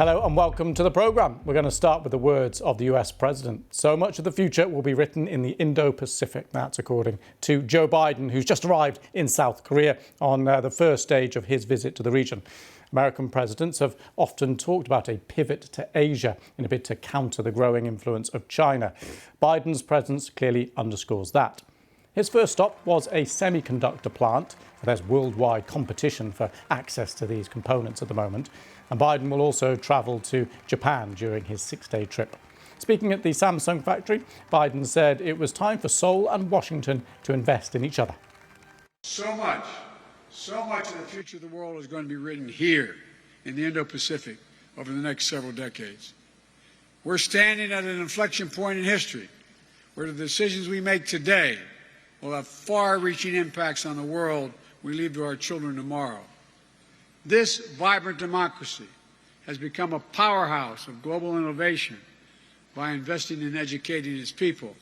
Hello and welcome to the programme. We're going to start with the words of the US President. So much of the future will be written in the Indo-Pacific. That's according to Joe Biden, who's just arrived in South Korea on the first stage of his visit to the region. American presidents have often talked about a pivot to Asia in a bid to counter the growing influence of China. Biden's presence clearly underscores that. His first stop was a semiconductor plant. There's worldwide competition for access to these components at the moment. And Biden will also travel to Japan during his 6-day trip. Speaking at the Samsung factory, Biden said it was time for Seoul and Washington to invest in each other. So much of the future of the world is going to be written here in the Indo-Pacific over the next several decades. We're standing at an inflection point in history where the decisions we make today will have far-reaching impacts on the world we leave to our children tomorrow. This vibrant democracy has become a powerhouse of global innovation by investing in educating its people.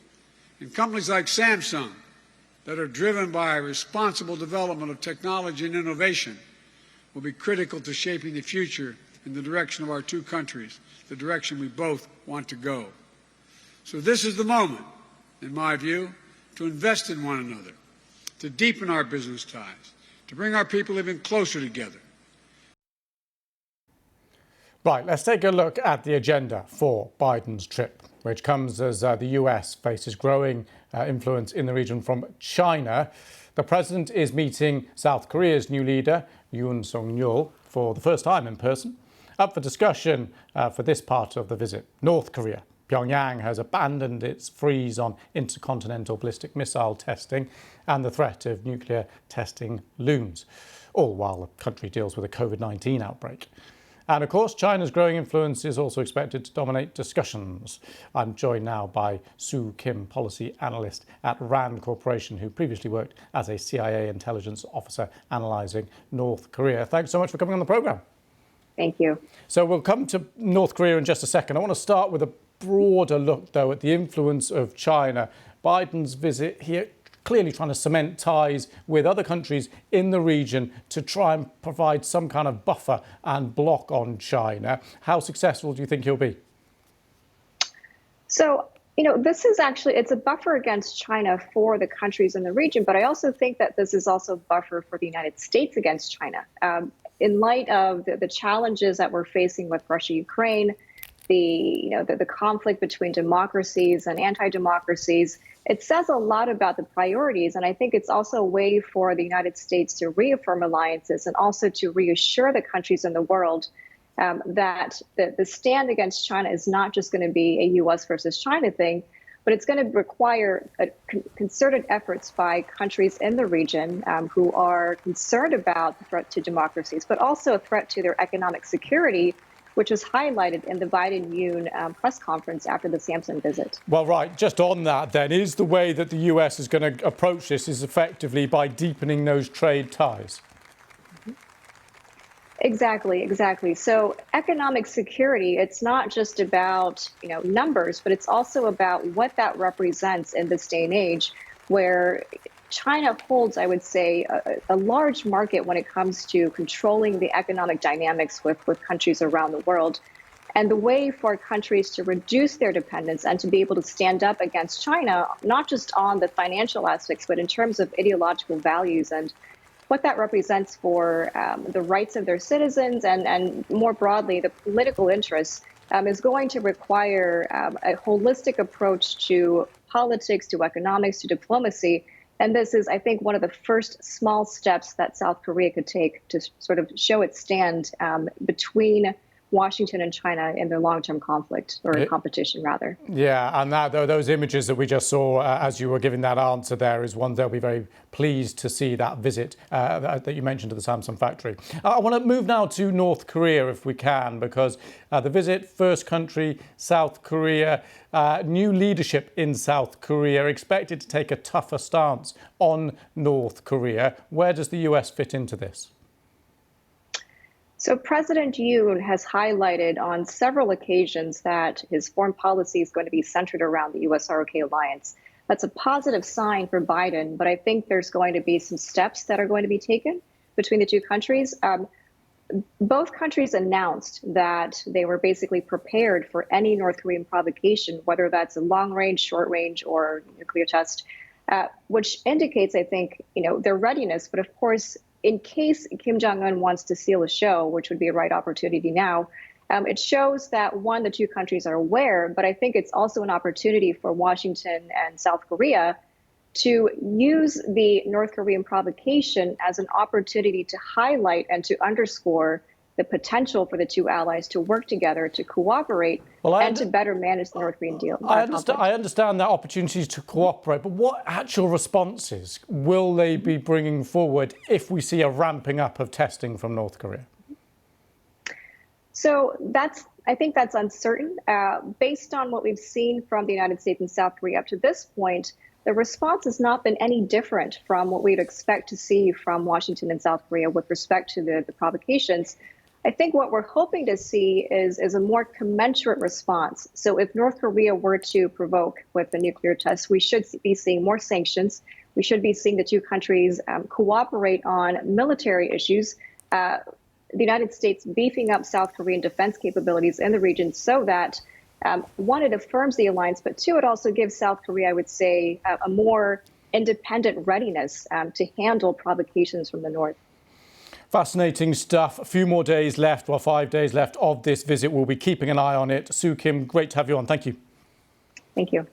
And companies like Samsung that are driven by responsible development of technology and innovation will be critical to shaping the future in the direction of our two countries, the direction we both want to go. So this is the moment, in my view, to invest in one another, to deepen our business ties, to bring our people even closer together. Right, let's take a look at the agenda for Biden's trip, which comes as the US faces growing influence in the region from China. The president is meeting South Korea's new leader, Yoon Seok-youl, for the first time in person. Up for discussion for this part of the visit, North Korea. Pyongyang has abandoned its freeze on intercontinental ballistic missile testing, and the threat of nuclear testing looms, all while the country deals with a COVID-19 outbreak. And of course, China's growing influence is also expected to dominate discussions. I'm joined now by Sue Kim, policy analyst at RAND Corporation, who previously worked as a CIA intelligence officer analysing North Korea. Thanks so much for coming on the programme. Thank you. So we'll come to North Korea in just a second. I want to start with a broader look, though, at the influence of China. Biden's visit here clearly trying to cement ties with other countries in the region to try and provide some kind of buffer and block on China. How successful do you think he'll be? So, this is actually, it's a buffer against China for the countries in the region, but I also think that this is also a buffer for the United States against China. In light of the challenges that we're facing with Russia, Ukraine, the conflict between democracies and anti-democracies, it says a lot about the priorities. And I think it's also a way for the United States to reaffirm alliances and also to reassure the countries in the world that the stand against China is not just going to be a U.S. versus China thing, but it's going to require concerted efforts by countries in the region who are concerned about the threat to democracies, but also a threat to their economic security, which was highlighted in the Biden-Yoon press conference after the Samsung visit. Well, right, just on that then, is the way that the US is going to approach this is effectively by deepening those trade ties? Exactly. So economic security, it's not just about, numbers, but it's also about what that represents in this day and age where China holds, I would say, a large market when it comes to controlling the economic dynamics with countries around the world. And the way for countries to reduce their dependence and to be able to stand up against China, not just on the financial aspects, but in terms of ideological values and what that represents for the rights of their citizens and more broadly, the political interests, is going to require a holistic approach to politics, to economics, to diplomacy. And this is, I think, one of the first small steps that South Korea could take to sort of show its stand between Washington and China in their long-term conflict, or competition, rather. Yeah, and those images that we just saw as you were giving that answer there is one they'll be very pleased to see, that visit that you mentioned to the Samsung factory. I want to move now to North Korea, if we can, because the visit, first country, South Korea, new leadership in South Korea, expected to take a tougher stance on North Korea. Where does the US fit into this? So President Yoon has highlighted on several occasions that his foreign policy is going to be centered around the US-ROK alliance. That's a positive sign for Biden, but I think there's going to be some steps that are going to be taken between the two countries. both countries announced that they were basically prepared for any North Korean provocation, whether that's a long range, short range, or nuclear test, which indicates, I think, their readiness. But of course, in case Kim Jong-un wants to steal a show, which would be a right opportunity now, it shows that, one, the two countries are aware, but I think it's also an opportunity for Washington and South Korea to use the North Korean provocation as an opportunity to highlight and to underscore the potential for the two allies to work together, to cooperate, and to better manage the North Korean deal. I understand that opportunities to cooperate, but what actual responses will they be bringing forward if we see a ramping up of testing from North Korea? So I think that's uncertain. Based on what we've seen from the United States and South Korea up to this point, the response has not been any different from what we'd expect to see from Washington and South Korea with respect to the provocations. I think what we're hoping to see is a more commensurate response. So if North Korea were to provoke with the nuclear test, we should be seeing more sanctions. We should be seeing the two countries cooperate on military issues. The United States beefing up South Korean defense capabilities in the region so that, one, it affirms the alliance, but two, it also gives South Korea, I would say, a more independent readiness to handle provocations from the North. Fascinating stuff. A few more days left, 5 days left of this visit. We'll be keeping an eye on it. Sue Kim, great to have you on. Thank you. Thank you.